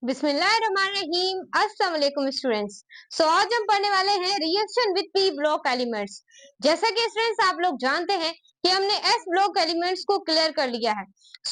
बिस्मिल्लाहिर्रहमानिर्रहीम। अस्सलाम वालेकुम स्टूडेंट्स। आज हम पढ़ने वाले हैं reaction with P block elements. जैसा कि स्टूडेंट्स आप लोग जानते हैं कि हमने एस ब्लॉक एलिमेंट्स को क्लियर कर लिया है।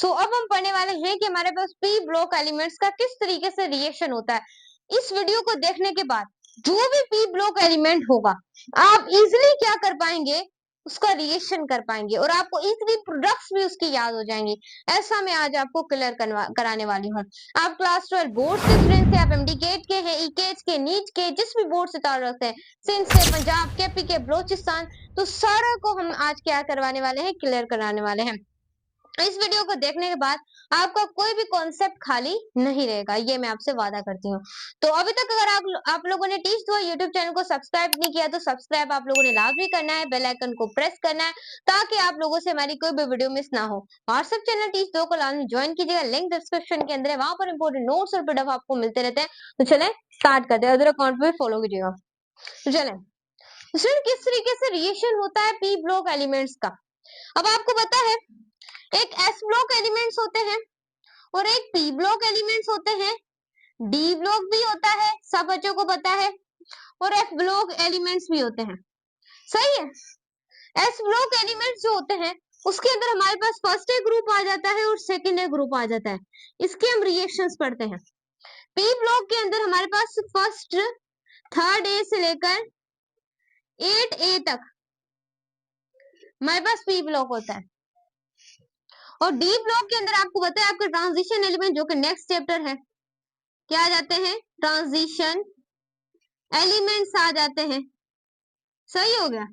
अब हम पढ़ने वाले हैं कि हमारे पास पी ब्लॉक एलिमेंट्स का किस तरीके से रिएक्शन होता है। इस वीडियो को देखने के बाद जो भी पी ब्लॉक एलिमेंट होगा आप इजिली क्या कर पाएंगे, उसका रिएक्शन कर पाएंगे और आपको इजिली प्रोडक्ट्स भी उसकी याद हो जाएंगी। ऐसा मैं आज आपको क्लियर कराने वाली हूँ। आप क्लास 12 बोर्ड के स्टूडेंट थे, आप एमडीकेट के हैं, ईकेज के, नीट के, जिस भी बोर्ड से ताल्लुक है, सिंध से, पंजाब, केपी के, बलोचिस्तान, तो सारा को हम आज क्या करवाने वाले हैं, क्लियर कराने वाले हैं। इस वीडियो को देखने के बाद आपका कोई भी कॉन्सेप्ट खाली नहीं रहेगा, ये मैं आपसे वादा करती हूँ। तो अभी तक अगर आप लोगों ने टीच दो यूट्यूब चैनल को सब्सक्राइब नहीं किया तो सब्सक्राइब आप लोगों ने लाजमी करना है, बेल आइकन को प्रेस करना है ताकि आप लोगों से हमारी कोई भी वीडियो मिस ना हो। व्हाट्सएप चैनल टीच दो को लाजमी ज्वाइन कीजिएगा, लिंक डिस्क्रिप्शन के अंदर है, वहां पर इंपोर्टेंट नोट्स और पीडीएफ आपको मिलते रहते हैं। तो चले स्टार्ट करते हैं, अदर अकाउंट पे फॉलो कीजिएगा। तो चले किस तरीके से रिएक्शन होता है पी ब्लॉक एलिमेंट्स का। अब आपको पता है एक एस ब्लॉक एलिमेंट्स होते हैं और एक पी ब्लॉक एलिमेंट्स होते हैं, डी ब्लॉक भी होता है, सब बच्चों को पता है, और एफ ब्लॉक एलिमेंट्स भी होते हैं। सही है। एस ब्लॉक एलिमेंट्स जो होते हैं उसके अंदर हमारे पास फर्स्ट ए ग्रुप आ जाता है और सेकेंड ए ग्रुप आ जाता है, इसके हम रिएक्शंस पढ़ते हैं। पी ब्लॉक के अंदर हमारे पास फर्स्ट थर्ड ए से लेकर 8 ए तक हमारे पास पी ब्लॉक होता है। और डी ब्लॉक के अंदर आपको पता है आपका ट्रांजिशन एलिमेंट जो कि नेक्स्ट चैप्टर है, क्या आ जाते हैं, ट्रांजिशन एलिमेंट्स आ जाते हैं। सही हो गया।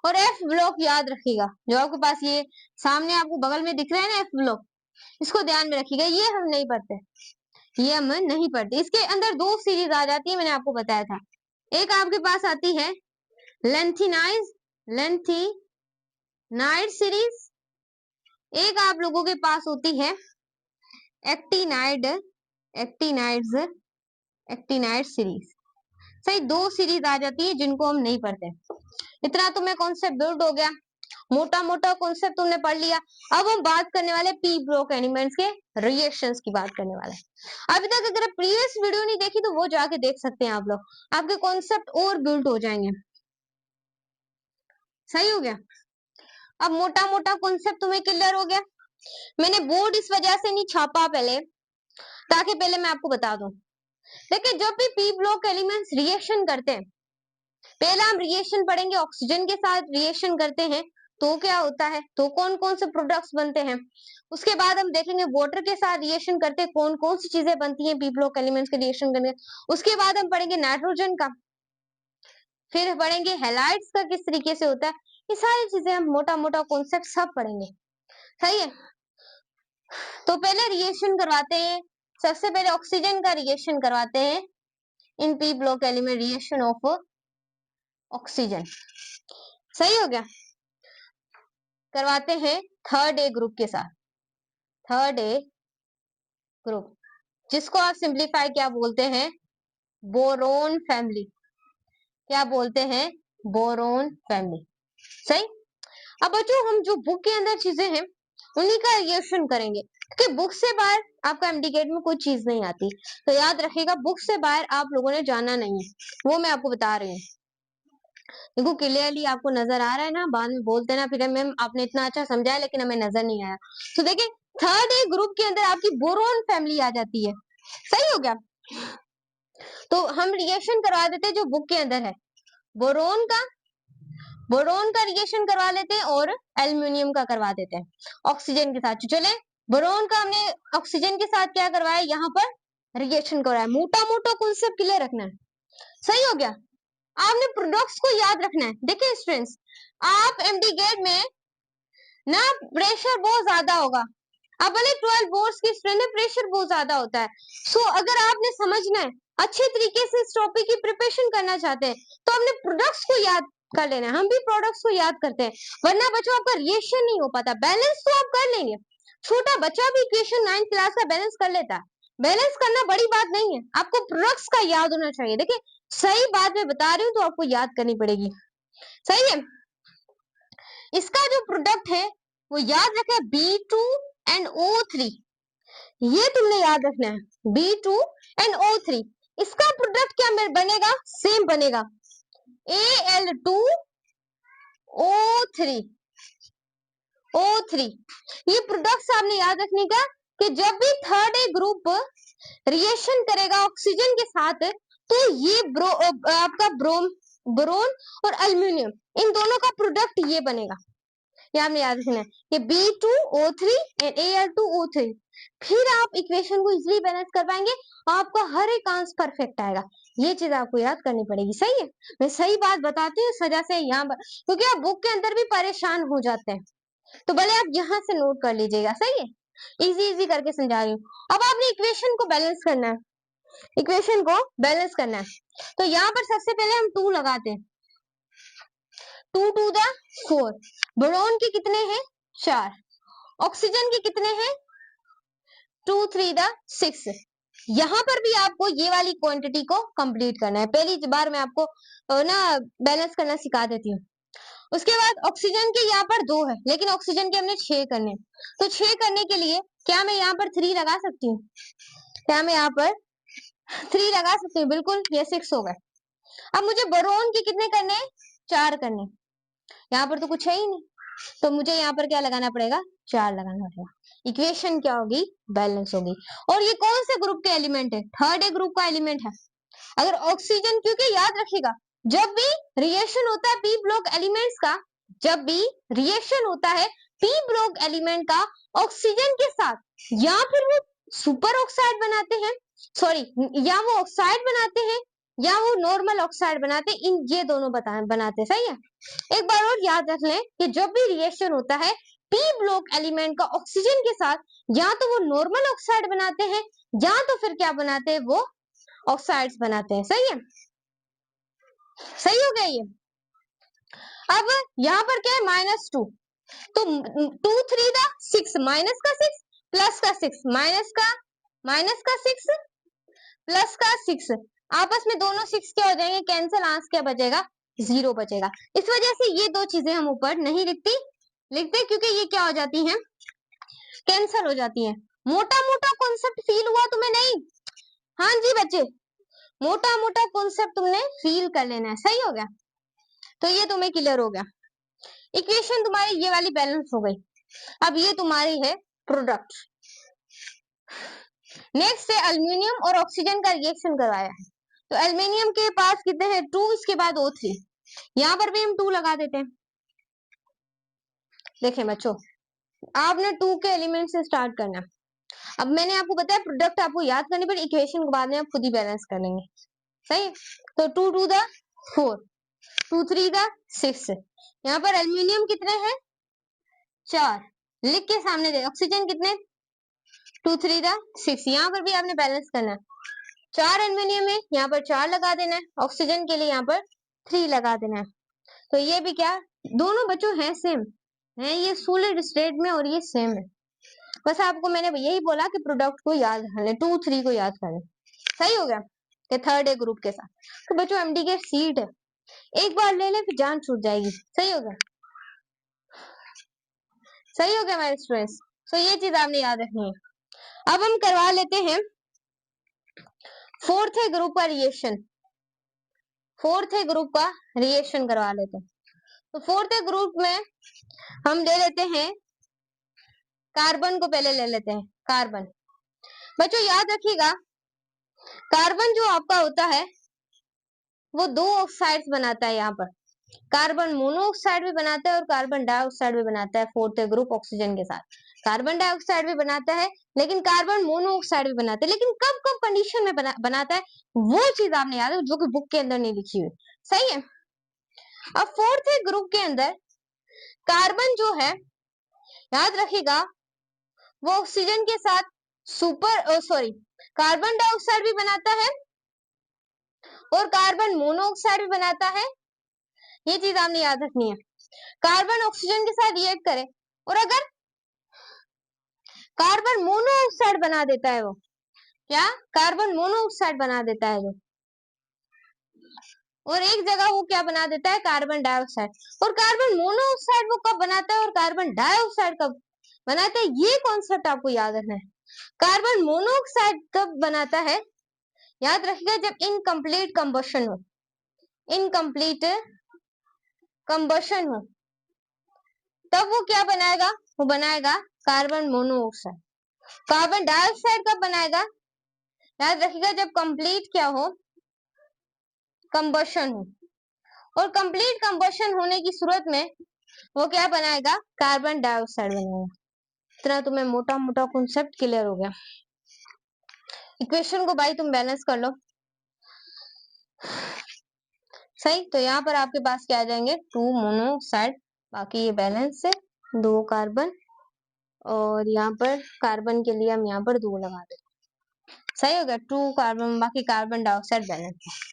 और एफ ब्लॉक याद रखिएगा, जो आपके पास ये सामने आपको बगल में दिख रहा है ना एफ ब्लॉक, इसको ध्यान में रखिएगा, ये हम नहीं पढ़ते, ये हम नहीं पढ़ते। इसके अंदर दो सीरीज आ जाती है, मैंने आपको बताया था। एक आपके पास आती है लेंथिनाइड सीरीज, एक आप लोगों के पास होती है एक्टिनाइड सीरीज। सही, दो सीरीज आ जाती है जिनको हम नहीं पढ़ते। इतना तुम्हें कॉन्सेप्ट बिल्ड हो गया, मोटा मोटा कॉन्सेप्ट तुमने पढ़ लिया। अब हम बात करने वाले पी ब्लॉक एलिमेंट्स के रिएक्शंस की बात करने वाले। अभी तक अगर प्रीवियस वीडियो नहीं देखी तो वो जाके देख सकते हैं आप लोग, आपके कॉन्सेप्ट और बिल्ड हो जाएंगे। सही हो गया। अब मोटा मोटा कॉन्सेप्ट तुम्हें क्लियर हो गया। मैंने बोर्ड इस वजह से नहीं छापा पहले, ताकि पहले मैं आपको बता दूं। देखिए जब भी पी ब्लॉक एलिमेंट्स रिएक्शन करते हैं, पहला हम रिएक्शन पढ़ेंगे, ऑक्सीजन के साथ रिएक्शन करते हैं तो क्या होता है, तो कौन कौन से प्रोडक्ट्स बनते हैं। उसके बाद हम देखेंगे वाटर के साथ रिएक्शन करते हैं कौन कौन सी चीजें बनती हैं पी ब्लॉक एलिमेंट्स के रिएक्शन करने। उसके बाद हम पढ़ेंगे नाइट्रोजन का, फिर पढ़ेंगे हैलाइड्स का किस तरीके से होता है। ये सारी चीजें हम मोटा मोटा कॉन्सेप्ट सब पढ़ेंगे। सही है। तो पहले रिएक्शन करवाते हैं, सबसे पहले ऑक्सीजन का रिएक्शन करवाते हैं in P block element, reaction of oxygen. सही हो गया। करवाते हैं थर्ड ए ग्रुप के साथ, थर्ड ए ग्रुप जिसको आप सिंप्लीफाई क्या बोलते हैं, बोरोन फैमिली। क्या बोलते हैं, बोरोन फैमिली। सही। अब बच्चों हम जो बुक के अंदर चीजें हैं उन्हीं का रिएक्शन करेंगे, क्योंकि बुक से बाहर आपका एमडीकेट में कोई चीज नहीं आती। तो याद रखिएगा बुक से बाहर आप लोगों ने जाना नहीं है, वो मैं आपको बता रही हूँ। देखो क्लियरली आपको नजर आ रहा है ना, बाद में बोलते ना फिर मैम आपने इतना अच्छा समझाया लेकिन हमें नजर नहीं आया। तो देखिए थर्ड ए ग्रुप के अंदर आपकी बोरोन फैमिली आ जाती है। सही हो गया। तो हम रिएक्शन करवा देते हैं जो बुक के अंदर है, बोरोन का रिएक्शन करवा लेते हैं और एल्यूमिनियम का करवा देते हैं ऑक्सीजन के साथ। चले बोरोन का हमने ऑक्सीजन के साथ क्या करवाया, यहाँ पर रिएक्शन करवाया। मोटा मोटा कॉन्सेप्ट क्लियर रखना है। सही हो गया। आपने प्रोडक्ट्स को याद रखना है। देखिए स्टूडेंट्स, आप एमडीगेट में ना प्रेशर बहुत ज्यादा होगा, आप भले 12 बोर्ड्स की स्टूडेंट है, प्रेशर बहुत ज्यादा होता है। अगर आपने समझना है, अच्छे तरीके से इस टॉपिक की प्रिपरेशन करना चाहते हैं तो अपने प्रोडक्ट्स को याद कर लेना है। हम भी प्रोडक्ट्स को याद करते हैं, वरना बच्चों आपका रिएक्शन नहीं हो पाता। बैलेंस तो आप कर लेंगे, छोटा बच्चा भी इक्वेशन 9th क्लास का बैलेंस कर लेता है। बैलेंस करना बड़ी बात नहीं है, आपको प्रोडक्ट्स का याद होना चाहिए। देखिए सही बात मैं बता रही हूँ तो आपको याद करनी पड़ेगी। सही है। इसका जो प्रोडक्ट है वो याद रखें B2NO3, ये तुमने याद रखना है, B2 एंड O3, इसका प्रोडक्ट क्या बनेगा, सेम बनेगा, Al2O3, O3। ये प्रोडक्ट्स आपने याद रखने का कि जब भी थर्ड ए ग्रुप रिएक्शन करेगा ऑक्सीजन के साथ तो ये आपका बोरोन और एल्युमिनियम, इन दोनों का प्रोडक्ट ये बनेगा। ये आपने याद रखना है कि B2O3 एंड Al2O3। फिर आप इक्वेशन को इजीली बैलेंस कर पाएंगे, आपका हर एक आंसर परफेक्ट आएगा। ये चीज आपको याद करनी पड़ेगी, सही है। मैं सही बात बताती हूँ सजा से यहाँ पर, क्योंकि आप बुक के अंदर भी परेशान हो जाते हैं, तो भले आप यहाँ से नोट कर लीजिएगा, सही है। इजी इजी करके समझा रही हूँ। अब आपने इक्वेशन को बैलेंस करना है, इक्वेशन को बैलेंस करना है। तो यहाँ पर सबसे पहले हम 2 लगाते हैं, 2 टू द 4, बोरोन के कितने हैं 4, ऑक्सीजन के कितने हैं 2 3 द 6। यहाँ पर भी आपको ये वाली क्वांटिटी को कंप्लीट करना है। पहली बार मैं आपको ना बैलेंस करना सिखा देती हूँ। उसके बाद ऑक्सीजन के यहाँ पर 2 है, लेकिन ऑक्सीजन के हमने 6 करने, तो 6 करने के लिए क्या मैं यहाँ पर 3 लगा सकती हूँ, क्या मैं यहाँ पर 3 लगा सकती हूँ, बिल्कुल, ये 6 हो गए। अब मुझे बोरोन के कितने करने हैं 4 करने, यहाँ पर तो कुछ है ही नहीं, तो मुझे यहाँ पर क्या लगाना पड़ेगा 4 लगाना पड़ेगा। इक्वेशन क्या होगी, बैलेंस होगी। और ये कौन से ग्रुप के एलिमेंट है, थर्ड ए ग्रुप का एलिमेंट है। अगर ऑक्सीजन, क्योंकि याद रखिएगा जब भी रिएक्शन होता है पी ब्लॉक एलिमेंट्स का, जब भी रिएक्शन होता है पी ब्लॉक एलिमेंट का ऑक्सीजन के साथ, या फिर वो सुपर ऑक्साइड बनाते हैं, सॉरी, या वो ऑक्साइड बनाते हैं या वो नॉर्मल ऑक्साइड बनाते हैं, इन ये दोनों बनाते, सही है। एक बार और याद रख लें कि जब भी रिएक्शन होता है पी ब्लॉक एलिमेंट का ऑक्सीजन के साथ, या तो वो नॉर्मल ऑक्साइड बनाते हैं या तो फिर क्या बनाते हैं, वो ऑक्साइड्स बनाते हैं, सही है। सही हो गया ये। अब यहाँ पर क्या है -2, तो 2 3 द 6, माइनस का 6 प्लस का 6, माइनस का 6 प्लस का 6, आपस में दोनों 6 क्या हो जाएंगे, कैंसिल, आंसर क्या बचेगा 0 बचेगा। इस वजह से ये 2 चीजें हम ऊपर नहीं लिखते क्योंकि ये क्या हो जाती हैं, कैंसिल हो जाती हैं। मोटा मोटा कॉन्सेप्ट फील हुआ तुम्हें, नहीं? हाँ जी बच्चे, मोटा मोटा कॉन्सेप्ट तुमने फील कर लेना है, सही हो गया। तो ये तुम्हें क्लियर हो गया। इक्वेशन तुम्हारी ये वाली बैलेंस हो गई। अब ये तुम्हारी है प्रोडक्ट। नेक्स्ट है एल्युमिनियम और ऑक्सीजन का रिएक्शन करवाया है, तो एल्युमिनियम के पास कितने हैं 2, इसके बाद O3, यहाँ पर भी हम 2 लगा देते हैं। देखें बच्चों, आपने 2 के एलिमेंट से स्टार्ट करना। अब मैंने आपको बताया प्रोडक्ट आपको याद करनी पड़े, इक्वेशन को बाद में आप खुद ही बैलेंस कर लेंगे, सही। तो 2 टू द 4, 2 3 द 6, यहाँ पर एल्युमिनियम कितने हैं 4, लिख के सामने दे। ऑक्सीजन कितने 2 3 द 6, यहाँ पर भी आपने बैलेंस करना है। 4 एल्युमिनियम है, यहाँ पर 4 लगा देना है, ऑक्सीजन के लिए यहाँ पर 3 लगा देना है। तो ये भी क्या, दोनों बच्चों हैं सेम है, ये सॉलिड स्टेट में और ये सेम है। बस आपको मैंने यही बोला कि प्रोडक्ट को याद कर लें, 2 3 को याद कर लें, सही हो गया कि थर्ड ए ग्रुप के साथ। तो बच्चों एमडी के सीट है, एक बार ले लें फिर जान छूट जाएगी, सही हो गया, सही हो गया मेरे स्टूडेंट्स। तो ये चीज आपने याद रखनी है। अब हम करवा लेते हैं फोर्थ ए ग्रुप का रिएक्शन, फोर्थ ए ग्रुप का रिएक्शन करवा लेते हैं। तो फोर्थ ए ग्रुप में हम ले लेते हैं कार्बन को, पहले ले लेते हैं कार्बन। बच्चों याद रखिएगा कार्बन जो आपका होता है वो 2 ऑक्साइड्स बनाता है, यहाँ पर कार्बन मोनोऑक्साइड भी बनाता है और कार्बन डाइऑक्साइड भी बनाता है फोर्थ ग्रुप ऑक्सीजन के साथ। कार्बन डाइऑक्साइड भी बनाता है लेकिन कार्बन मोनोऑक्साइड भी बनाता है, लेकिन कब कब कंडीशन में बनाता है वो चीज आपने याद है, जो कि बुक के अंदर नहीं लिखी हुई, सही है। अब फोर्थ ग्रुप के अंदर कार्बन जो है याद रखिएगा वो ऑक्सीजन के साथ कार्बन डाइऑक्साइड भी बनाता है और कार्बन मोनोऑक्साइड भी बनाता है, ये चीज आपने याद रखनी है। कार्बन ऑक्सीजन के साथ रिएक्ट करे और अगर कार्बन मोनोऑक्साइड बना देता है, वो क्या कार्बन मोनोऑक्साइड बना देता है जो, और एक जगह वो क्या बना देता है कार्बन डाइऑक्साइड। और कार्बन मोनोऑक्साइड वो कब बनाता है और कार्बन डाइऑक्साइड कब बनाता है, ये कॉन्सेप्ट आपको याद रखना है। कार्बन मोनोऑक्साइड कब बनाता है? याद रखिएगा जब इनकम्प्लीट कंबशन हो, इनकम्प्लीट कंबशन हो तब वो क्या बनाएगा? वो बनाएगा कार्बन मोनोऑक्साइड। कार्बन डाइऑक्साइड कब बनाएगा? याद रखिएगा जब कंप्लीट क्या हो? कंबशन हो। और कंप्लीट कंबशन होने की सूरत में वो क्या बनाएगा? कार्बन डाइऑक्साइड बनाएगा। इतना तुम्हें मोटा मोटा कॉन्सेप्ट क्लियर हो गया। इक्वेशन को भाई तुम बैलेंस कर लो। सही, तो यहाँ पर आपके पास क्या आ जाएंगे? 2 मोनोऑक्साइड, बाकी ये बैलेंस है 2 कार्बन, और यहाँ पर कार्बन के लिए हम यहाँ पर 2 लगा दें। सही हो गया, 2 कार्बन, बाकी कार्बन डाइऑक्साइड बैलेंस है।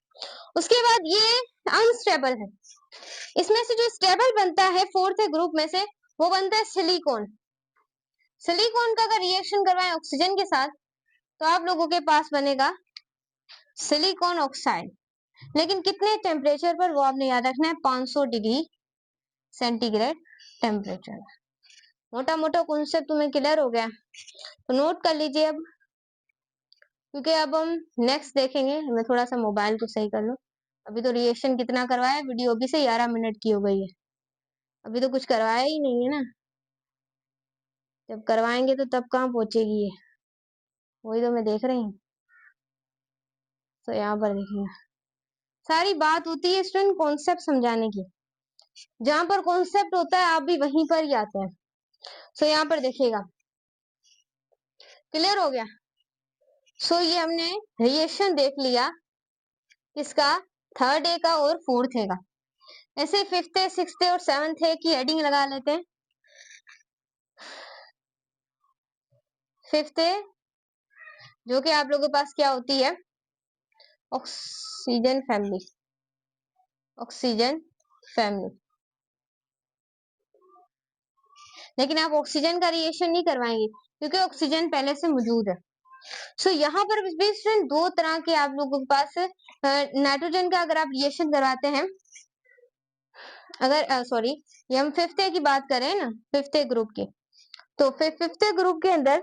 उसके बाद ये अनस्टेबल है। इसमें से जो स्टेबल बनता है फोर्थ ग्रुप में से, वो बनता है सिलिकॉन। सिलिकॉन का अगर रिएक्शन करवाएं ऑक्सीजन के साथ तो आप लोगों के पास बनेगा सिलिकॉन ऑक्साइड। लेकिन कितने टेम्परेचर पर, वो आपने याद रखना है, 500 डिग्री सेंटीग्रेड टेम्परेचर। मोटा मोटा कॉन्सेप्ट तुम्हें क्लियर हो गया, तो नोट कर लीजिए अब, क्योंकि अब हम नेक्स्ट देखेंगे। मैं थोड़ा सा मोबाइल को सही कर लूं। अभी तो रिएक्शन कितना करवाया, वीडियो अभी से 11 मिनट की हो गई है, अभी तो कुछ करवाया ही नहीं है ना। जब करवाएंगे तो तब कहाँ पहुंचेगी ये, वही तो मैं देख रही हूँ। तो यहाँ पर देखिए, सारी बात होती है स्टूडेंट कॉन्सेप्ट समझाने की। जहां पर कॉन्सेप्ट होता है आप भी वहीं पर ही आते हैं। सो यहाँ पर देखिएगा, क्लियर हो गया। सो ये हमने रिएक्शन देख लिया किसका? थर्ड ए का और फोर्थ ए का। ऐसे फिफ्थ ए, सिक्स्थ ए और सेवंथ ए की हेडिंग लगा लेते हैं। फिफ्थ ए जो कि आप लोगों के पास क्या होती है? Oxygen family, oxygen family. लेकिन आप ऑक्सीजन का रिएक्शन नहीं करवाएंगे क्योंकि ऑक्सीजन पहले से मौजूद है। सो यहाँ पर भी स्टूडेंट 2 तरह के आप लोगों के पास नाइट्रोजन का अगर आप रिएक्शन करवाते हैं, अगर सॉरी, ये हम फिफ्थ ए की बात करें ना, फिफ्थ ए ग्रुप के, तो फिर फिफ्थ ए ग्रुप के अंदर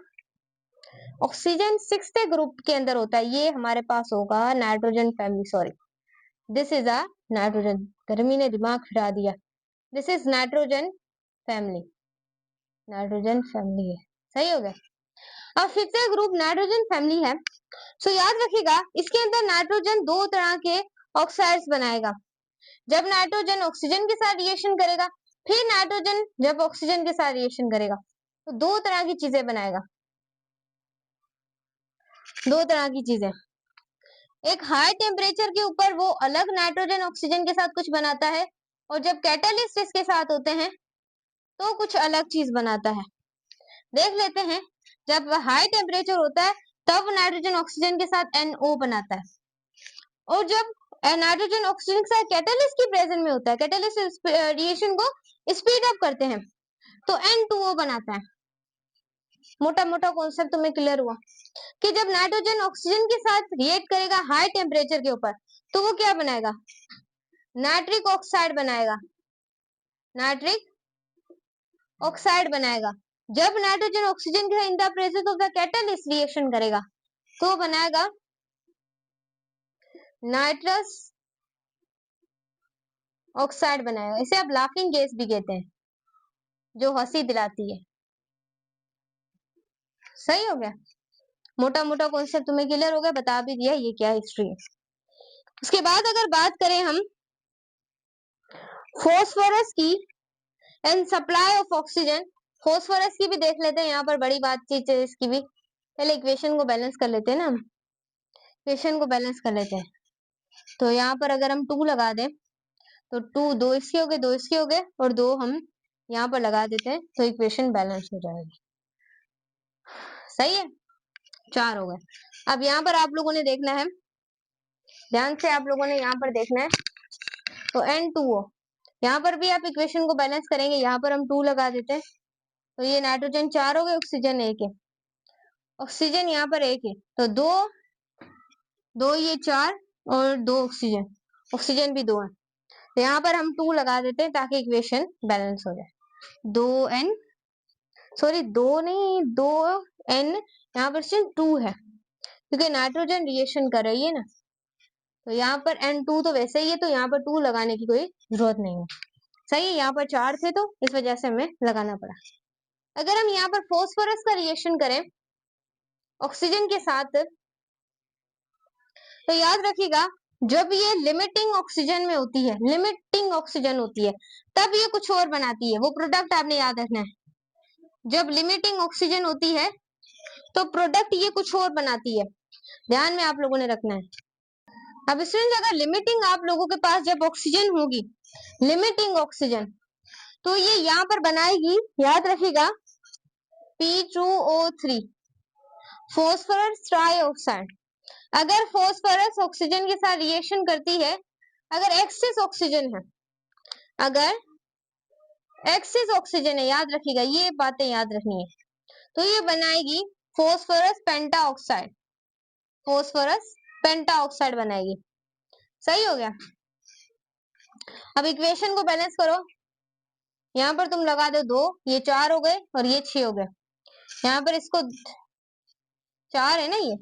ऑक्सीजन सिक्स्थ ए ग्रुप के अंदर होता है। ये हमारे पास होगा nitrogen family, sorry this is a nitrogen, गर्मी ने दिमाग फिरा दिया। This is nitrogen family, nitrogen family है। सही हो गया। अब फिफ्थ ए ग्रुप नाइट्रोजन फैमिली है। सो याद रखिएगा इसके अंदर नाइट्रोजन 2 तरह के ऑक्साइड्स बनाएगा। जब नाइट्रोजन ऑक्सीजन के साथ रिएक्शन करेगा, फिर नाइट्रोजन जब ऑक्सीजन के साथ रिएक्शन करेगा, तो 2 तरह की चीजें बनाएगा। 2 तरह की चीजें, एक हाई टेम्परेचर के ऊपर वो अलग नाइट्रोजन ऑक्सीजन के साथ कुछ बनाता है, और जब कैटालिस्ट इसके साथ होते हैं तो कुछ अलग चीज बनाता है। देख लेते हैं, जब हाई टेम्परेचर होता है तब नाइट्रोजन ऑक्सीजन के साथ NO बनाता है, और जब नाइट्रोजन ऑक्सीजन के साथ कैटालिस्ट की प्रेजेंस में होता है, कैटालिस्ट रिएक्शन को स्पीड अप करते हैं, तो N2O बनाता है। मोटा मोटा कॉन्सेप्ट तुम्हें क्लियर हुआ कि जब नाइट्रोजन ऑक्सीजन के साथ रिएक्ट करेगा हाई टेम्परेचर के ऊपर, तो वो क्या बनाएगा? नाइट्रिक ऑक्साइड बनाएगा, नाइट्रिक ऑक्साइड बनाएगा। जब नाइट्रोजन ऑक्सीजन के साथ in the presence of the catalyst reaction करेगा तो बनाएगा नाइट्रस ऑक्साइड बनाएगा। इसे आप लाफिंग गैस भी कहते हैं, जो हंसी दिलाती है। सही हो गया, मोटा मोटा कॉन्सेप्ट तुम्हें क्लियर हो गया, बता भी दिया ये क्या हिस्ट्री है। उसके बाद अगर बात करें हम फॉस्फोरस की and supply of oxygen, phosphorus की भी देख लेते हैं। यहाँ पर बड़ी बातचीत है इसकी भी, पहले इक्वेशन को बैलेंस कर लेते हैं ना, इक्वेशन को बैलेंस कर लेते हैं। तो यहाँ पर अगर हम 2 लगा दें तो 2, 2 इसके हो गए, 2 इसके हो गए, और 2 हम यहाँ पर लगा देते हैं तो इक्वेशन बैलेंस हो जाएगी। सही है, 4 हो गए। अब यहाँ पर आप लोगों ने देखना है, ध्यान से आप लोगों ने यहाँ पर देखना है, तो N2O, यहाँ पर भी आप इक्वेशन को बैलेंस करेंगे। यहाँ पर हम 2 लगा देते हैं तो ये नाइट्रोजन 4 हो गए, ऑक्सीजन 1 है, ऑक्सीजन यहाँ पर 1 है, तो 2 2 ये 4 और 2 ऑक्सीजन, ऑक्सीजन भी 2 है, तो यहाँ पर हम 2 लगा देते हैं ताकि इक्वेशन बैलेंस हो जाए। 2N सॉरी 2 नहीं, 2n यहाँ पर सिर्फ 2 है क्योंकि नाइट्रोजन रिएक्शन कर रही है ना, तो यहाँ पर N2 तो वैसे ही है, तो यहाँ पर 2 लगाने की कोई जरूरत नहीं है। सही है, यहाँ पर 4 थे तो इस वजह से हमें लगाना पड़ा। अगर हम यहाँ पर फॉस्फोरस का रिएक्शन करें ऑक्सीजन के साथ, तो याद रखिएगा जब ये लिमिटिंग ऑक्सीजन में होती है, लिमिटिंग ऑक्सीजन होती है, तब ये कुछ और बनाती है। वो प्रोडक्ट आपने याद रखना है। जब लिमिटिंग ऑक्सीजन होती है तो प्रोडक्ट ये कुछ और बनाती है, ध्यान में आप लोगों ने रखना है। अब स्टूडेंट अगर लिमिटिंग आप लोगों के पास जब ऑक्सीजन होगी, लिमिटिंग ऑक्सीजन, तो ये यहाँ पर बनाएगी, याद रखिएगा P2O3 फॉस्फोरस ट्राइऑक्साइड। अगर फॉस्फोरस ऑक्सीजन के साथ रिएक्शन करती है, अगर एक्सेस ऑक्सीजन है, अगर एक्सेस ऑक्सीजन है, याद रखिएगा ये बातें याद रखनी है, तो ये बनाएगी फॉस्फोरस पेंटाऑक्साइड, फॉस्फोरस पेंटाऑक्साइड बनाएगी। सही हो गया। अब इक्वेशन को बैलेंस करो, यहाँ पर तुम लगा दो 2, ये 4 हो गए और ये 6 हो गए। यहाँ पर इसको 4 है ना ये,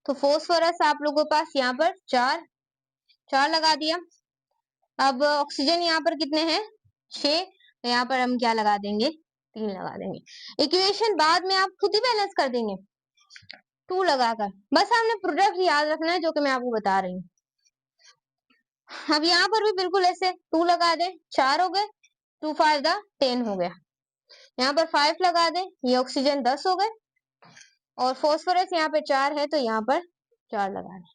तो फॉस्फोरस आप लोगों के पास यहाँ पर 4 लगा दिया। अब ऑक्सीजन यहाँ पर कितने हैं 6, तो यहाँ पर हम क्या लगा देंगे 3 लगा देंगे। इक्वेशन बाद में आप खुद ही बैलेंस कर देंगे 2 लगाकर, बस हमने प्रोडक्ट याद रखना है जो कि मैं आपको बता रही हूँ। अब यहाँ पर भी बिल्कुल ऐसे 2 लगा दे, 4 हो गए, 2 5 10 हो गया। यहाँ पर 5 लगा दे, ये ऑक्सीजन 10 हो गए, और फॉस्फोरस यहाँ पे 4 है तो यहाँ पर 4 लगा दे।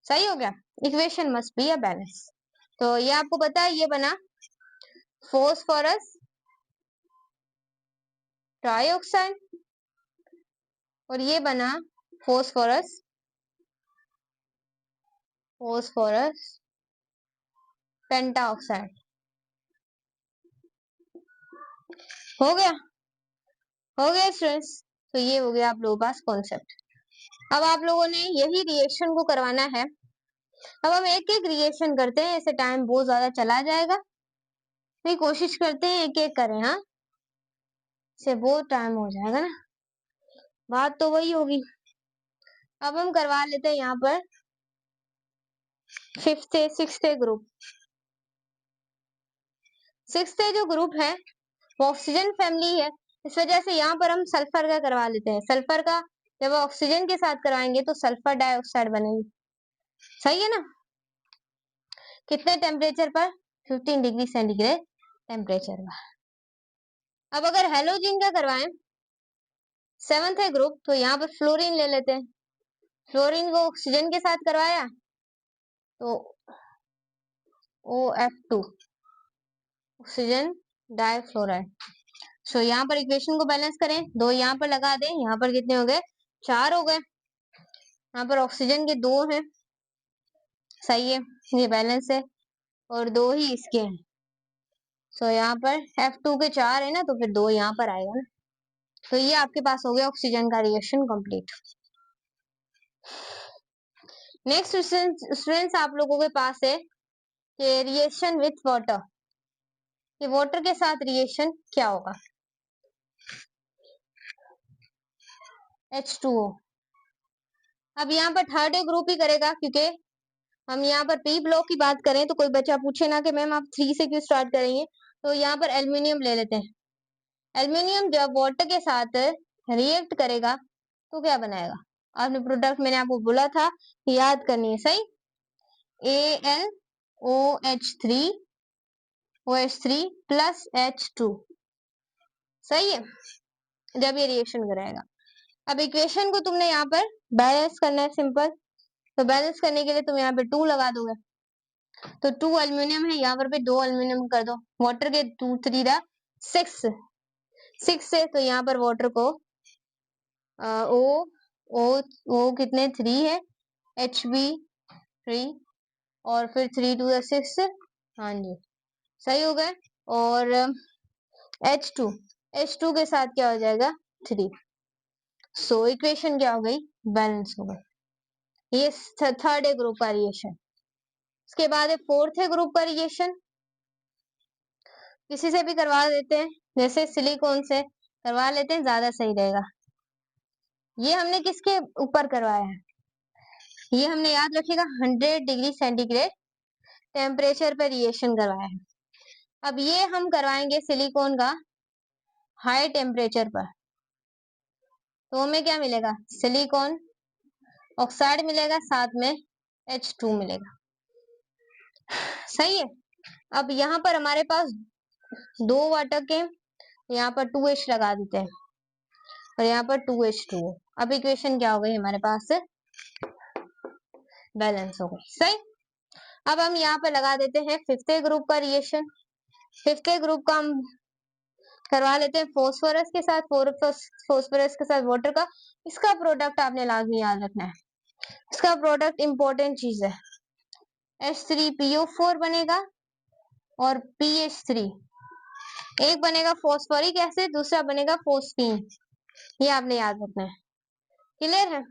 सही हो गया। Equation must be a balance. तो ये आपको पता है, ये बना फॉस्फोरस ट्राइऑक्साइड और ये बना फॉस्फोरस पेंटाऑक्साइड। हो गया स्टूडेंट्स। तो ये हो गया आप लोगों के पास कॉन्सेप्ट। अब आप लोगों ने यही रिएक्शन को करवाना है। अब हम एक एक रिएक्शन करते हैं, ऐसे टाइम बहुत ज्यादा चला जाएगा, तो कोशिश करते हैं एक एक करें। हाँ, इससे बहुत टाइम हो जाएगा ना, बात तो वही होगी। अब हम करवा लेते हैं यहाँ पर 6th ग्रुप। 6th जो ग्रुप है वो ऑक्सीजन फैमिली है, इस वजह से यहाँ पर हम सल्फर का करवा लेते हैं। सल्फर का जब ऑक्सीजन के साथ करवाएंगे तो सल्फर डाइऑक्साइड बनेगी। सही है ना। कितने टेम्परेचर पर 15 डिग्री सेंटीग्रेड टेम्परेचर पर। अब अगर हेलोजन का करवाएं 7th ग्रुप, तो यहाँ पर फ्लोरीन ले लेते हैं। फ्लोरीन को ऑक्सीजन के साथ करवाया तो OF2 ऑक्सीजन डाइफ्लोराइड। सो यहाँ पर इक्वेशन को बैलेंस करें, 2 यहाँ पर लगा दें, यहाँ पर कितने हो गए 4 हो गए। यहाँ पर ऑक्सीजन के 2 हैं, सही है, ये बैलेंस है, और 2 ही इसके हैं। सो यहाँ पर F2 के 4 है ना, तो फिर 2 यहाँ पर आएगा ना। तो ये आपके पास हो गया ऑक्सीजन का रिएक्शन कंप्लीट। नेक्स्ट स्टूडेंट्स आप लोगों के पास है कि रिएक्शन विथ वाटर, ये वाटर के साथ रिएक्शन क्या होगा। H2O। अब यहाँ पर 3rd ग्रुप ही करेगा, क्योंकि हम यहाँ पर पी ब्लॉक की बात करें तो कोई बच्चा पूछे ना कि मैम आप 3 से क्यों स्टार्ट करेंगे। तो यहाँ पर एल्यूमिनियम ले लेते हैं। एल्यूमिनियम जब वाटर के साथ रिएक्ट करेगा तो क्या बनाएगा, आपने प्रोडक्ट मैंने आपको बोला था याद करनी है। सही, AlOH3 प्लस H2। सही है, जब ये रिएक्शन कराएगा। अब इक्वेशन को तुमने यहाँ पर बैलेंस करना है, सिंपल। तो बैलेंस करने के लिए तुम यहाँ पे 2 लगा दोगे, तो 2 एल्यूमिनियम है, यहाँ पर भी 2 एल्यूमिनियम कर दो। वाटर के 2 3 6 से, तो यहाँ पर वाटर को ओ कितने 3 है, Hb3, और फिर 3 2 6। हाँ जी, सही हो गए। और H2 के साथ क्या हो जाएगा 3। सो इक्वेशन क्या हो गई, बैलेंस हो गई। ये 3rd ग्रुप का रिएक्शन। इसके बाद है 4th ग्रुप का रिएक्शन, किसी से भी करवा देते हैं, जैसे सिलिकॉन से करवा लेते हैं, ज्यादा सही रहेगा। ये हमने किसके ऊपर करवाया है? ये हमने याद रखिएगा 100 डिग्री सेंटीग्रेड टेम्परेचर पर रिएक्शन करवाया है। अब ये हम करवाएंगे सिलिकॉन का हाई टेम्परेचर पर, तो हमें क्या मिलेगा? सिलिकॉन ऑक्साइड मिलेगा, साथ में H2 मिलेगा। सही है। अब यहाँ पर हमारे पास 2 वाटर के, यहाँ पर 2H लगा देते हैं और यहाँ पर 2H2O। अब इक्वेशन क्या हो गई हमारे पास? बैलेंस हो गई। सही। अब हम यहाँ पर लगा देते हैं 5th ग्रुप का रिएक्शन। 5th ग्रुप का हम करवा लेते हैं फॉस्फोरस के साथ, फॉस्फोरस के साथ वाटर का। इसका प्रोडक्ट आपने लाजमी याद रखना है, इसका प्रोडक्ट इंपॉर्टेंट चीज है। H3PO4 बनेगा और PH3, एक बनेगा फॉस्फोरिक एसिड, दूसरा बनेगा फोस्फीन। ये आपने याद रखना है। क्लियर है?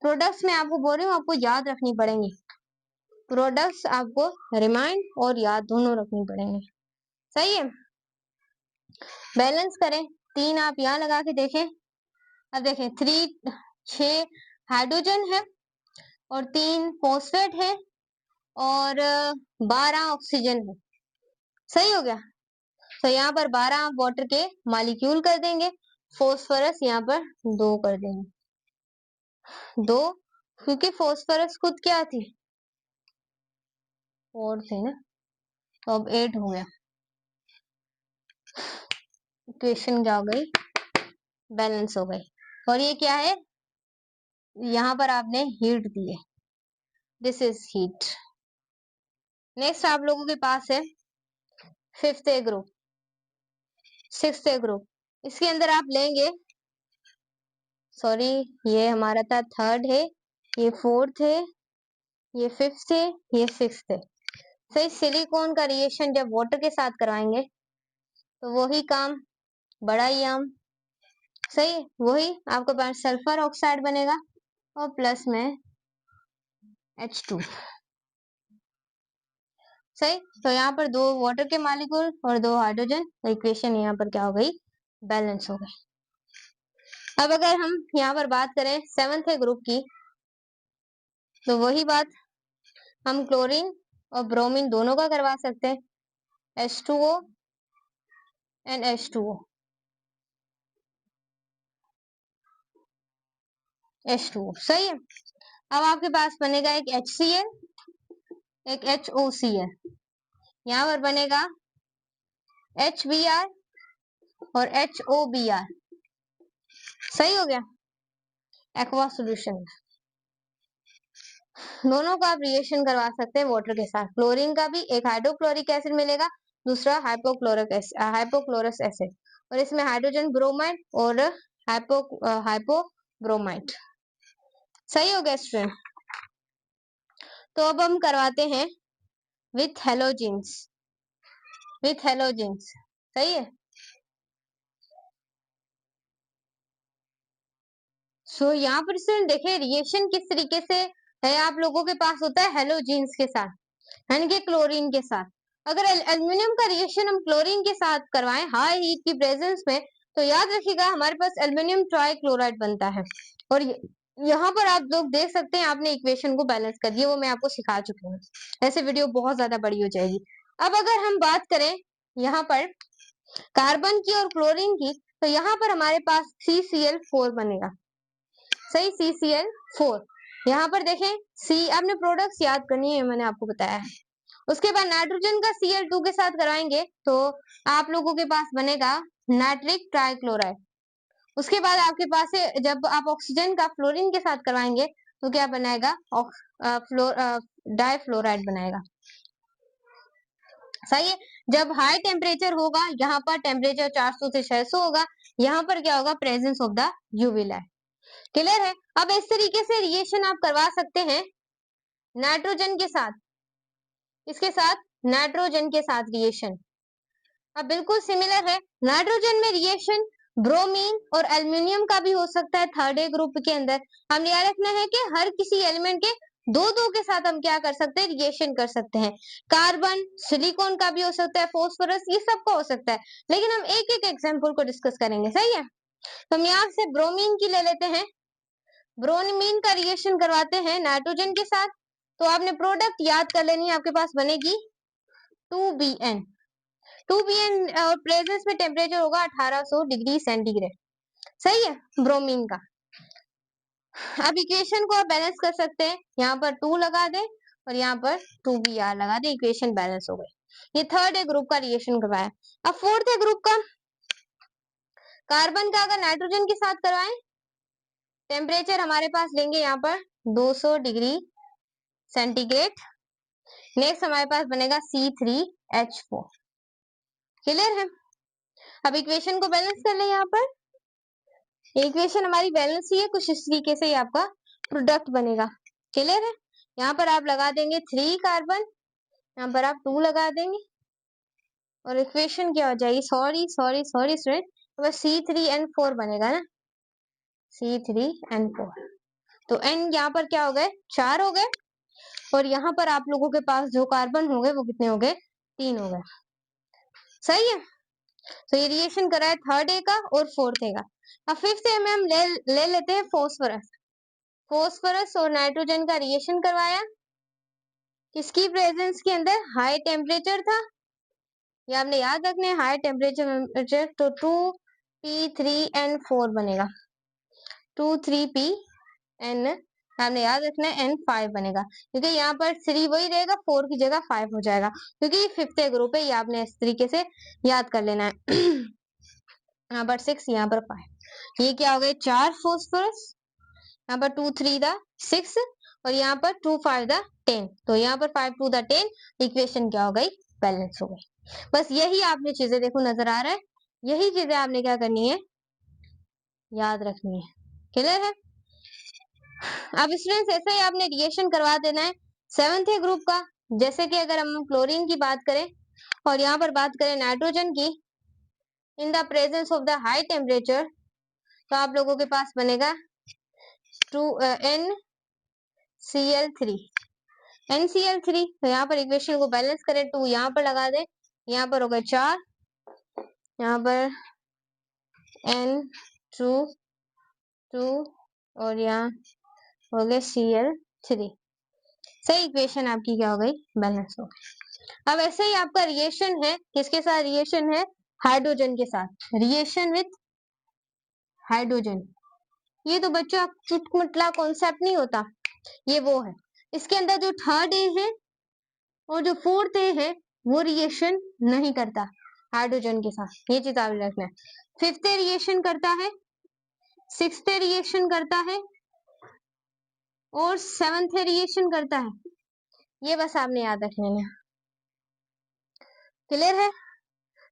प्रोडक्ट्स में आपको बोल रही हूँ, आपको याद रखनी पड़ेंगी। प्रोडक्ट्स आपको रिमाइंड और याद दोनों रखनी पड़ेंगे। सही है। बैलेंस करें, 3 आप यहाँ लगा के देखें। अब देखें 6 हाइड्रोजन है और 3 फॉस्फेट है और 12 ऑक्सीजन है। सही हो गया। तो यहाँ पर 12 आप वाटर के मॉलिक्यूल कर देंगे, फॉस्फोरस यहाँ पर 2 कर देंगे। 2, क्योंकि फॉस्फोरस खुद क्या थी? 4 थी ना, तो अब 8 हो गया। इक्वेशन क्या हो गई? बैलेंस हो गई। और ये क्या है? यहाँ पर आपने हीट दी है, दिस इज हीट। नेक्स्ट आप लोगों के पास है 5th ग्रुप, 6th ग्रुप। इसके अंदर आप लेंगे, सॉरी ये हमारा था 3rd है, ये 4th है, ये 5th है, ये 6th है। सही। सिलिकॉन का रिएक्शन जब वाटर के साथ करवाएंगे तो वही काम, बड़ा ही आम। सही। वही आपके पास सल्फर ऑक्साइड बनेगा और प्लस में H2। सही। तो यहाँ पर 2 वाटर के मॉलिक्यूल और 2 हाइड्रोजन, इक्वेशन यहाँ पर क्या हो गई? बैलेंस हो गई। अब अगर हम यहाँ पर बात करें 7th ग्रुप की, तो वही बात हम क्लोरीन और ब्रोमीन दोनों का करवा सकते हैं, H2O एंड H2O, H2O। सही है। अब आपके पास बनेगा एक HCl, एक HOCl, यहाँ पर बनेगा HBr और HOBr। सही हो गया। एक्वा सॉल्यूशन, दोनों का आप रिएक्शन करवा सकते हैं वाटर के साथ। क्लोरीन का भी एक हाइड्रोक्लोरिक एसिड मिलेगा, दूसरा हाइपोक्लोरस एसिड, और इसमें हाइड्रोजन ब्रोमाइड और हाइपोब्रोमाइड। सही हो गया स्टूडेंट। तो अब हम करवाते हैं विथ हेलोजेंस, विथ हेलोजेंस। सही है। सो यहाँ पर स्टूडेंट देखिए रिएक्शन किस तरीके से है, आप लोगों के पास होता है हेलोजेंस के साथ, यानी कि क्लोरीन के साथ। अगर एल्युमिनियम का रिएक्शन हम क्लोरीन के साथ करवाएं हाई हीट की प्रेजेंस में, तो याद रखिएगा हमारे पास एल्युमिनियम ट्राइक्लोराइड बनता है। और यहाँ पर आप लोग देख सकते हैं, आपने इक्वेशन को बैलेंस कर दिया, वो मैं आपको सिखा चुकी हूँ। ऐसे वीडियो बहुत ज्यादा बड़ी हो जाएगी। अब अगर हम बात करें यहाँ पर कार्बन की और क्लोरीन की, तो यहाँ पर हमारे पास CCl4 बनेगा। सही, CCl4। यहाँ पर देखें सी, आपने प्रोडक्ट्स याद करनी है, मैंने आपको बताया है। उसके बाद नाइट्रोजन का Cl2 के साथ कराएंगे तो आप लोगों के पास बनेगा नाइट्रिक ट्राइक्लोराइड। उसके बाद आपके पास है, जब आप ऑक्सीजन का फ्लोरीन के साथ करवाएंगे तो क्या बनाएगा? डाइफ्लोराइड बनाएगा। सही है। जब हाई टेम्परेचर होगा, यहाँ पर टेम्परेचर 400 से 600 होगा, यहाँ पर क्या होगा? Presence of the UV light. Clear है? अब इस तरीके से रिएक्शन आप करवा सकते हैं नाइट्रोजन के साथ, इसके साथ नाइट्रोजन के साथ रिएक्शन। अब बिल्कुल सिमिलर है, नाइट्रोजन में रिएक्शन ब्रोमीन और एल्युमिनियम का भी हो सकता है 3rd ग्रुप के अंदर। हम याद रखना है कि हर किसी एलिमेंट के दो के साथ हम क्या कर सकते हैं, रिएक्शन कर सकते हैं। कार्बन, सिलिकॉन का भी हो सकता है, फॉस्फोरस, ये सबका हो सकता है, लेकिन हम एक एक एग्जाम्पल को डिस्कस करेंगे, सही है। तो हम यहाँ से ब्रोमीन की ले लेते हैं। ब्रोमीन का रिएक्शन करवाते हैं नाइट्रोजन के साथ, तो आपने प्रोडक्ट याद कर लेनी है, आपके पास बनेगी 2Bn। 2Bn प्रेजेंस में टेम्परेचर होगा 1800 डिग्री सेंटीग्रेड, सही है, ब्रोमीन का। अब इक्वेशन को आप बैलेंस कर सकते हैं, यहाँ पर 2 लगा दे और यहाँ पर 2Br लगा दे, इक्वेशन बैलेंस हो गई। ये थर्ड है ग्रुप का रिएक्शन करवाया। अब फोर्थ है ग्रुप का, कार्बन का अगर नाइट्रोजन के साथ करवाएं, टेम्परेचर हमारे पास लेंगे यहाँ पर 200 डिग्री सेंटीग्रेड। नेक्स्ट हमारे पास बनेगा C3H4, क्लियर है। अब इक्वेशन को बैलेंस कर ले, यहाँ पर इक्वेशन हमारी बैलेंस ही है, कुछ इस तरीके से ही आपका प्रोडक्ट बनेगा, क्लियर है। यहाँ पर आप लगा देंगे 3 कार्बन, यहाँ पर आप 2 लगा देंगे और इक्वेशन क्या हो जाएगी, सॉरी स्टूडेंट, बस C3N4 बनेगा ना, C3N4। तो N यहाँ पर क्या हो गए, 4 हो गए, और यहाँ पर आप लोगों के पास जो कार्बन हो गए वो कितने हो गए, 3 हो गए, सही है। तो ये रिएक्शन करा है थर्ड ए का और फोर्थ ए का। अब फिफ्थ ए में हम ले लेते हैं फॉस्फोरस। फॉस्फोरस और नाइट्रोजन का रिएक्शन करवाया, किसकी प्रेजेंस के अंदर, हाई टेम्परेचर था, ये आपने याद रखना है, हाई टेम्परेचर। तो 2P3N4 बनेगा, 2,3P आपने याद रखना है, N5 बनेगा, क्योंकि यहाँ पर 3 वही रहेगा, 4 की जगह 5 हो जाएगा, क्योंकि फिफ्थ ग्रुप है, ये आपने इस तरीके से याद कर लेना है। यहाँ पर 6, यहाँ पर 5, ये क्या हो गए, 4 फॉस्फोरस, यहाँ पर 2 3 द 6 और यहाँ पर 2 5 द 10, तो यहाँ पर 5 2 द 10, इक्वेशन क्या हो गई, बैलेंस हो गई। बस यही आपने चीजें, देखो नजर आ रहा है, यही चीजें आपने क्या करनी है, याद रखनी है, क्लियर है। अब स्टूडेंट्स ऐसे ही आपने रिएक्शन करवा देना है सेवंथ ग्रुप का। जैसे कि अगर हम क्लोरीन की बात करें और यहाँ पर बात करें नाइट्रोजन की, in the presence of the high temperature, तो आप लोगों के पास बनेगा NCl3। NCl3, तो यहाँ पर इक्वेशन को बैलेंस करें, 2 यहाँ पर लगा दे, यहाँ पर हो गए 4, यहाँ पर N2 2 और यहाँ हो गए Cl3, सही, इक्वेशन आपकी क्या हो गई, बैलेंस हो गई। अब ऐसे ही आपका रिएक्शन है, किसके साथ रिएक्शन है, हाइड्रोजन के साथ, रिएक्शन विथ हाइड्रोजन। ये तो बच्चों चुटकुला कॉन्सेप्ट नहीं होता, ये वो है। इसके अंदर जो थर्ड ए है और जो फोर्थ ए है वो रिएक्शन नहीं करता हाइड्रोजन के साथ, ये चीज आप रखना है। फिफ्थ ए रिएक्शन करता है, सिक्स्थ ए रिएक्शन करता है और सेवंथ ए रिएक्शन करता है, ये बस आपने याद रखने में, क्लियर है।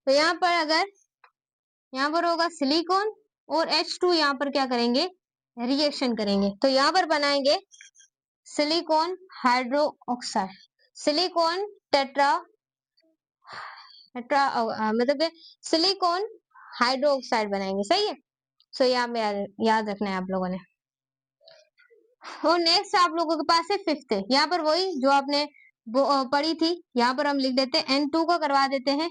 तो यहाँ पर अगर यहाँ पर होगा सिलिकॉन और H2, यहाँ पर क्या करेंगे, रिएक्शन करेंगे, तो यहाँ पर बनाएंगे silicon hydro oxide, silicon tetra मतलब सिलिकॉन हाइड्रो ऑक्साइड बनाएंगे, सही है। सो यहाँ में याद रखना है आप लोगों ने। और नेक्स्ट आप लोगों के पास है फिफ्थ है, यहाँ पर वही जो आपने पढ़ी थी, यहाँ पर हम लिख देते हैं N2 को करवा देते हैं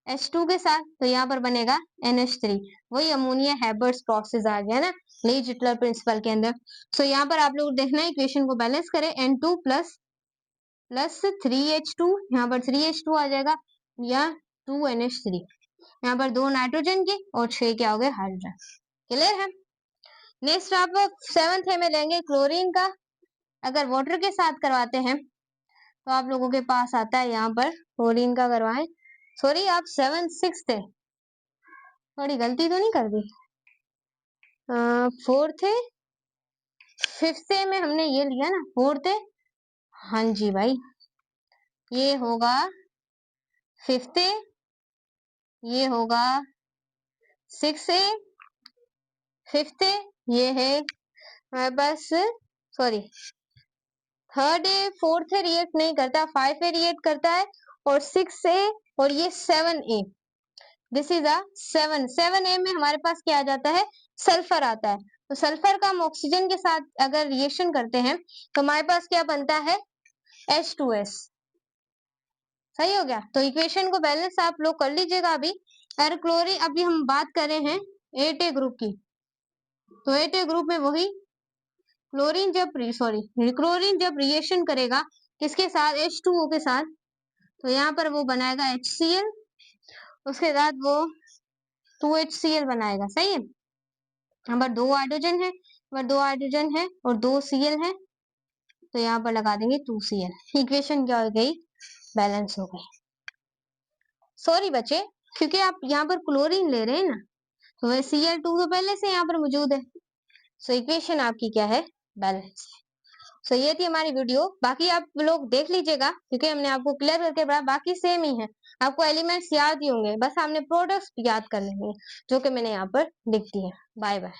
H2 के साथ, तो यहाँ पर बनेगा NH3, वही अमोनिया हैबर्स प्रोसेस आ गया ना ली-जिटलर प्रिंसिपल के अंदर। सो यहाँ पर आप लोग देखना है, इक्वेशन को बैलेंस करें, N2 प्लस 3H2, यहाँ पर 3H2 आ जाएगा, या 2NH3, यहाँ पर 2 नाइट्रोजन के और 6 क्या हो गए, हाइड्रोजन, क्लियर है। नेक्स्ट आप सेवंथ में लेंगे क्लोरीन का, अगर वाटर के साथ करवाते हैं तो आप लोगों के पास आता है, यहाँ पर क्लोरीन का करवाएं, सॉरी आप सिक्स्थ है, थोड़ी गलती तो नहीं कर दी, फोर्थ है, फिफ्थ में हमने ये लिया ना, फोर्थ है, हाँ जी भाई, ये होगा फिफ्थ, ये होगा सिक्स ए, फिफ्थ ये है हमारे पास, sorry third A fourth A react नहीं करता, 5 ए रिएक्ट करता है, और 6 ए और ये 7 ए, दिस इज अ 7 ए में हमारे पास क्या आ जाता है, सल्फर आता है, तो तो सल्फर का हम ऑक्सीजन के साथ अगर रिएक्शन करते हैं तो हमारे पास क्या बनता है, H2S। सही हो गया। तो इक्वेशन को बैलेंस आप लोग कर लीजिएगा। अभी अगर क्लोरीन, अभी हम बात कर रहे हैं 8A ग्रुप की, तो 8A ग्रुप में वही क्लोरीन क्लोरीन जब रिएक्शन करेगा किसके साथ, H2O के साथ, तो यहाँ पर वो बनाएगा HCl, उसके बाद वो 2HCl बनाएगा। सही है। यहाँ पर 2 हाइड्रोजन है, और 2 Cl है, तो यहाँ पर लगा देंगे 2Cl। इक्वेशन क्या हो गई, बैलेंस हो गई। सॉरी बच्चे, क्योंकि आप यहाँ पर क्लोरीन ले रहे हैं ना, तो वह Cl2 तो पहले से यहाँ पर मौजूद है। सो इक्वेशन आपकी क्या है, बैलेंस है। सो ये थी हमारी वीडियो। बाकी आप लोग देख लीजिएगा, क्योंकि हमने आपको क्लियर करके बताया, बाकी सेम ही है। आपको एलिमेंट्स याद ही होंगे, बस हमने प्रोडक्ट्स याद कर लेंगे जो कि मैंने यहाँ पर लिख दिए। Bye bye.